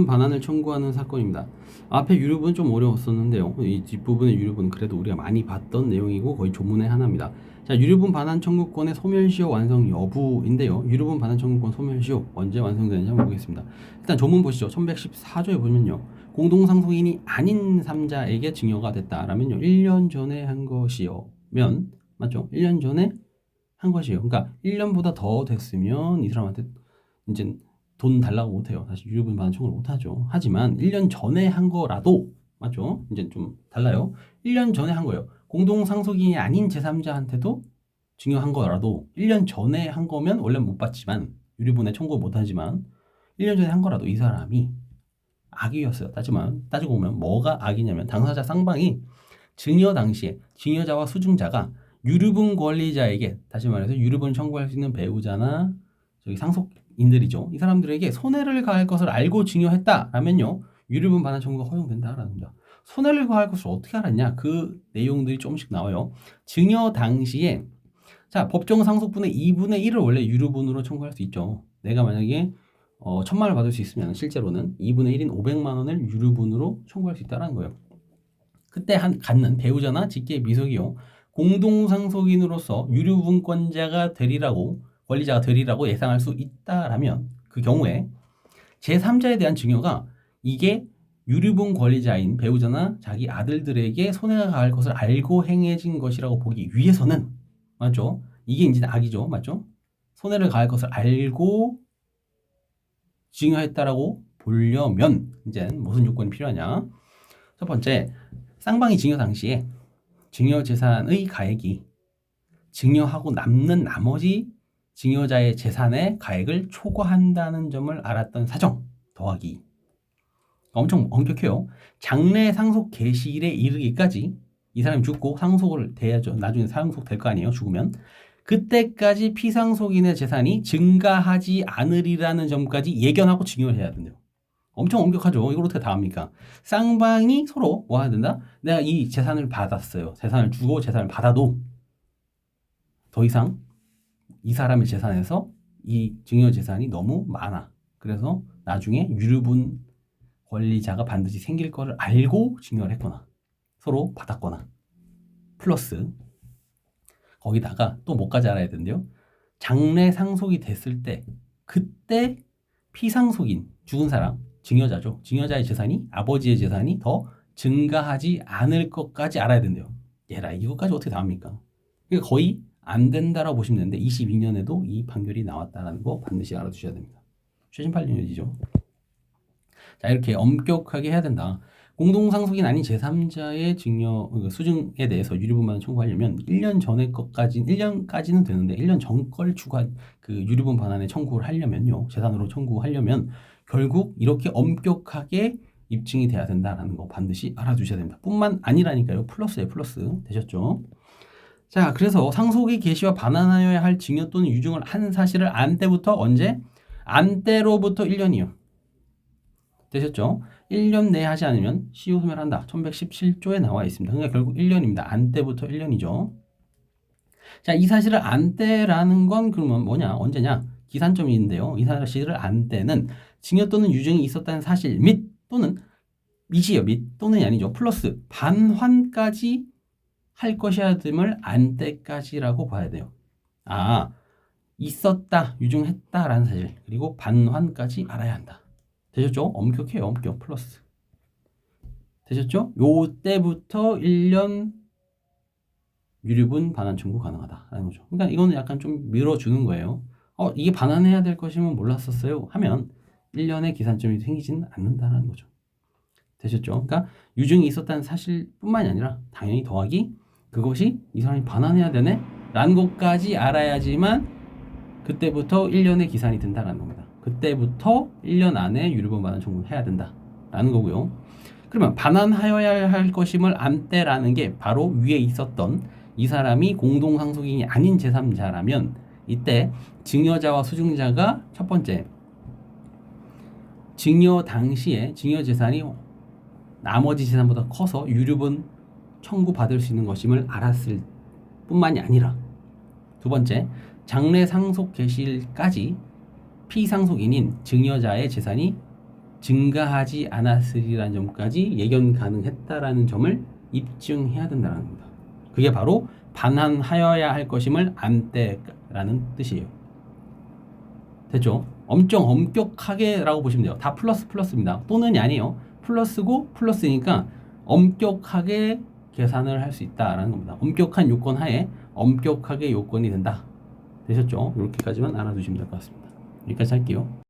유류분 반환을 청구하는 사건입니다. 앞에 유류분 좀 어려웠었는데요. 이 뒷부분의 유류분 그래도 우리가 많이 봤던 내용이고 거의 조문의 하나입니다. 자, 유류분 반환 청구권의 소멸시효 완성 여부인데요. 유류분 반환 청구권 소멸시효 언제 완성되는지 한번 보겠습니다. 일단 조문 보시죠. 1114조에 보면요. 공동상속인이 아닌 3자에게 증여가 됐다라면요. 1년 전에 한 것이면 맞죠? 1년 전에 한 것이에요. 그러니까 1년보다 더 됐으면 이 사람한테 이제 돈 달라고 못해요. 다시 유류분 반환 청구를 못하죠. 하지만 1년 전에 한 거라도 맞죠? 이제 좀 달라요. 1년 전에 한 거예요. 공동상속인이 아닌 제3자한테도 증여한 거라도 1년 전에 한 거면 원래 못 받지만 유류분해 청구 못하지만 1년 전에 한 거라도 이 사람이 악이었어요. 따지고 보면 뭐가 악이냐면 당사자 쌍방이 증여 당시에 증여자와 수증자가 유류분 권리자에게 다시 말해서 유류분 청구할 수 있는 배우자나 저기 상속인들이죠. 이 사람들에게 손해를 가할 것을 알고 증여했다라면요. 유류분 반환 청구가 허용된다라는 겁니다. 손해를 가할 것을 어떻게 알았냐? 그 내용들이 조금씩 나와요. 증여 당시에 자, 법정 상속분의 2분의 1을 원래 유류분으로 청구할 수 있죠. 내가 만약에 1,000만 원을 받을 수 있으면 실제로는 2분의 1인 500만 원을 유류분으로 청구할 수 있다는 거예요. 그때 갖는 배우자나 직계 미속이요. 공동상속인으로서 유류분권자가 되리라고 권리자가 되리라고 예상할 수 있다라면 그 경우에 제3자에 대한 증여가 이게 유류분 권리자인 배우자나 자기 아들들에게 손해가 가할 것을 알고 행해진 것이라고 보기 위해서는 맞죠? 이게 이제 악이죠. 맞죠? 손해를 가할 것을 알고 증여했다라고 보려면 이제 무슨 요건이 필요하냐? 첫 번째, 쌍방이 증여 당시에 증여 재산의 가액이 증여하고 남는 나머지 증여자의 재산의 가액을 초과한다는 점을 알았던 사정 더하기 엄청 엄격해요. 장래 상속 개시일에 이르기까지 이 사람이 죽고 상속을 돼야죠. 나중에 상속될 거 아니에요. 죽으면 그때까지 피상속인의 재산이 증가하지 않으리라는 점까지 예견하고 증여를 해야 된대요. 엄청 엄격하죠. 이걸 어떻게 다 합니까? 쌍방이 서로 뭐 해야 된다? 내가 이 재산을 받았어요. 재산을 주고 재산을 받아도 더 이상 이 사람의 재산에서 이 증여 재산이 너무 많아. 그래서 나중에 유류분 권리자가 반드시 생길 거를 알고 증여를 했거나 서로 받았거나 플러스 거기다가 또 뭐까지 알아야 되는데요. 장래 상속이 됐을 때 그때 피상속인 죽은 사람 증여자죠. 증여자의 재산이 아버지의 재산이 더 증가하지 않을 것까지 알아야 된대요. 얘라 이거까지 어떻게 다 합니까? 그러니까 거의 안 된다라고 보시면 되는데 22년에도 이 판결이 나왔다는 거 반드시 알아두셔야 됩니다. 최신 판결이죠. 자, 이렇게 엄격하게 해야 된다. 공동상속인 아닌 제3자의 증여 수증에 대해서 유류분반을 청구하려면 1년 전에 것까지 1년까지는 되는데 1년 전 걸 추가한 그 유류분 반환에 청구를 하려면요. 재산으로 청구하려면 결국 이렇게 엄격하게 입증이 돼야 된다라는 거 반드시 알아두셔야 됩니다. 뿐만 아니라니까요. 플러스에 플러스 되셨죠? 자, 그래서 상속의 개시와 반환하여야 할 증여 또는 유증을 한 사실을 안 때부터 언제? 안 때로부터 1년이요. 되셨죠? 1년 내에 하지 않으면 시효 소멸한다. 1117조에 나와 있습니다. 그러니까 결국 1년입니다. 안 때부터 1년이죠. 자, 이 사실을 안 때라는 건 그러면 뭐냐? 언제냐? 기산점인데요. 이 사실을 안 때는 증여 또는 유증이 있었다는 사실 및 또는 미지요 및 또는이 아니죠. 플러스 반환까지 할 것이야 됨을 안 때까지라고 봐야 돼요. 아, 있었다, 유증했다라는 사실 그리고 반환까지 알아야 한다. 되셨죠? 엄격해요. 엄격 플러스. 되셨죠? 요 때부터 1년 유류분 반환 청구 가능하다라는 거죠. 그러니까 이거는 약간 좀 밀어주는 거예요. 이게 반환해야 될 것이면 몰랐었어요. 하면 1년의 기산점이 생기지는 않는다라는 거죠. 되셨죠? 그러니까 유증이 있었다는 사실뿐만이 아니라 당연히 더하기 그것이 이 사람이 반환해야 되네? 라는 것까지 알아야지만 그때부터 1년의 기산이 된다라는 겁니다. 그때부터 1년 안에 유류분 반환 청구를 해야 된다라는 거고요. 그러면 반환하여야 할 것임을 안 때라는 게 바로 위에 있었던 이 사람이 공동상속인이 아닌 제3자라면 이때 증여자와 수증자가 첫 번째 증여 당시에 증여 재산이 나머지 재산보다 커서 유류분 청구받을 수 있는 것임을 알았을 뿐만이 아니라 두 번째 장래 상속 개시일까지 피상속인인 증여자의 재산이 증가하지 않았으리라는 점까지 예견 가능했다라는 점을 입증해야 된다는 겁니다. 그게 바로 반환하여야 할 것임을 안때라는 뜻이에요. 됐죠? 엄청 엄격하게라고 보시면 돼요. 다 플러스 플러스입니다. 또는이 아니에요. 플러스고 플러스니까 엄격하게 계산을 할 수 있다라는 겁니다. 엄격한 요건 하에 엄격하게 요건이 된다. 되셨죠? 이렇게까지만 알아두시면 될 것 같습니다. 여기까지 할게요.